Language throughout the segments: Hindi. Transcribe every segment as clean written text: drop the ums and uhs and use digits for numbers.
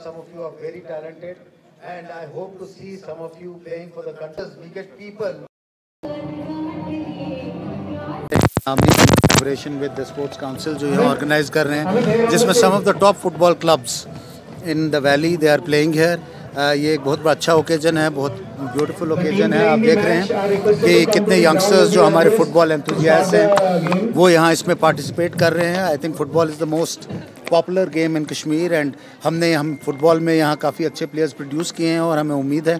some of you are very talented, and I hope to see some of you playing for the country. We get people. Collaboration with the Sports Council जो ये organize कर रहे हैं, जिसमें some of the top football clubs in the valley they are playing here. ये एक बहुत अच्छा ओकेजन है, बहुत ब्यूटीफुल ओकेजन है। आप देख रहे हैं कि कितने यंगस्टर्स जो हमारे फुटबॉल एंथुजियास्ट हैं वो यहाँ इसमें पार्टिसिपेट कर रहे हैं। I think football is the most popular game in Kashmir and हम फुटबॉल में यहाँ काफ़ी अच्छे प्लेयर्स प्रोड्यूस किए हैं और हमें उम्मीद है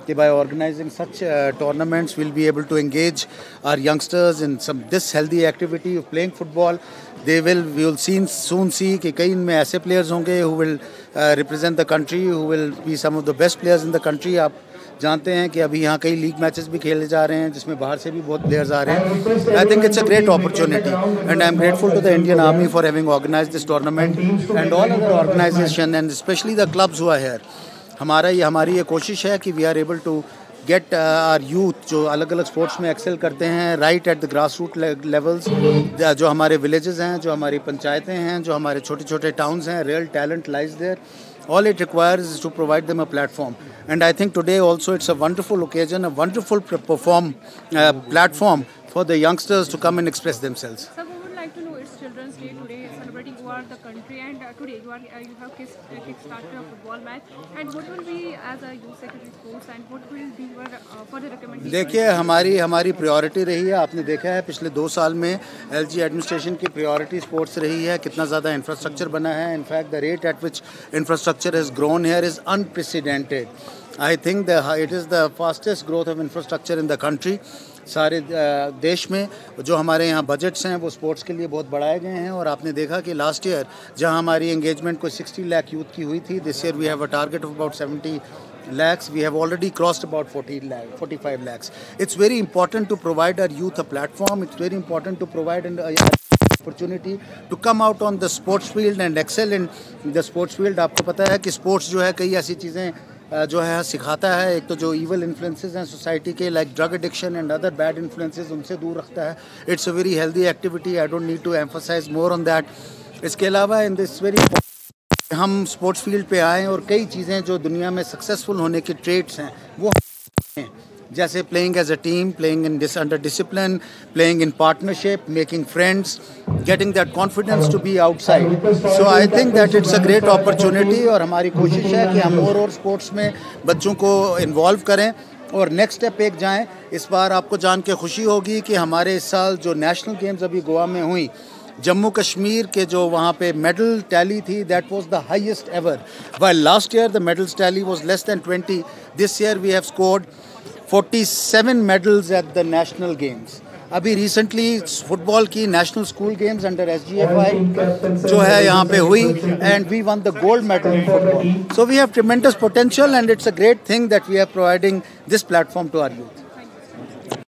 कि by organizing such tournaments we'll be able to engage our youngsters in this healthy activity of playing football. We will soon see कि कई इनमें ऐसे players होंगे who will represent the country, who will be some of the best players in the country. आप जानते हैं कि अभी यहाँ कई लीग मैचेस भी खेले जा रहे हैं जिसमें बाहर से भी बहुत प्लेयर्स आ रहे हैं। I think it's a great opportunity and I'm grateful to the Indian Army for having organized this tournament and all other organizations and especially the clubs who are here. हमारी ये कोशिश है कि we are able to get our youth जो अलग अलग स्पोर्ट्स में एक्सेल करते हैं right at the grass root levels, जो हमारे विलेजेस हैं, जो हमारी पंचायतें हैं, जो हमारे छोटे छोटे टाउन्स हैं, real talent lies there. All it requires is to provide them a platform. And I think today also it's a wonderful occasion, a wonderful platform for the youngsters to come and express themselves. Sir, we would like to know it's Children's Day today, celebrating over the country, and today you have kick-started a football match. And what will be as a youth secretary sports and what will be your further recommendation? देखिए हमारी प्रायोरिटी रही है, आपने देखा है पिछले 2 साल में एलजी एडमिनिस्ट्रेशन की प्रायोरिटी स्पोर्ट्स रही है, कितना ज़्यादा इंफ्रास्ट्रक्चर बना है. In fact the rate at which infrastructure has grown here is unprecedented. I think it is the fastest growth of infrastructure in the country. सारे देश में जो हमारे यहाँ बजट्स हैं वो स्पोर्ट्स के लिए बहुत बढ़ाए गए हैं और आपने देखा कि लास्ट ईयर जहाँ हमारी एंगेजमेंट कोई 60 लाख यूथ की हुई थी, this year we have a target of about 70 lakhs. We have already crossed about 45 lakhs. It's very important to provide our youth a platform. It's very important to provide an opportunity to come out on the sports field and excel in the sports field. आपको पता है कि स्पोर्ट्स जो है कई ऐसी चीज़ें जो है सिखाता है. एक तो जो ईवल इन्फ्लुएंसेस हैं सोसाइटी के like drug addiction and other bad influences उनसे दूर रखता है. It's a very healthy activity. I don't need to emphasize more on that. इसके अलावा in this very hmm sports field पे आए और कई चीज़ें जो दुनिया में सक्सेसफुल होने के ट्रेड्स हैं वो हैं, जैसे playing as a team, playing in under discipline, playing in partnership, making friends, getting that confidence to be outside. So I think that it's a great opportunity और हमारी कोशिश है कि हम और स्पोर्ट्स में बच्चों को इन्वॉल्व करें और नेक्स्ट स्टेप एक जाएं. इस बार आपको जान के खुशी होगी कि हमारे इस साल जो नेशनल गेम्स अभी गोवा में हुई, जम्मू कश्मीर के जो वहाँ पे मेडल टैली थी that was the highest ever. While last year the medals tally was less than 20. This year we have scored 47 medals at the national games. अभी रिसेंटली फुटबॉल की national school games under SGFI जो है यहाँ पे हुई and we won the gold medal in football. So we have tremendous potential and it's a great thing that we are providing this platform to our youth.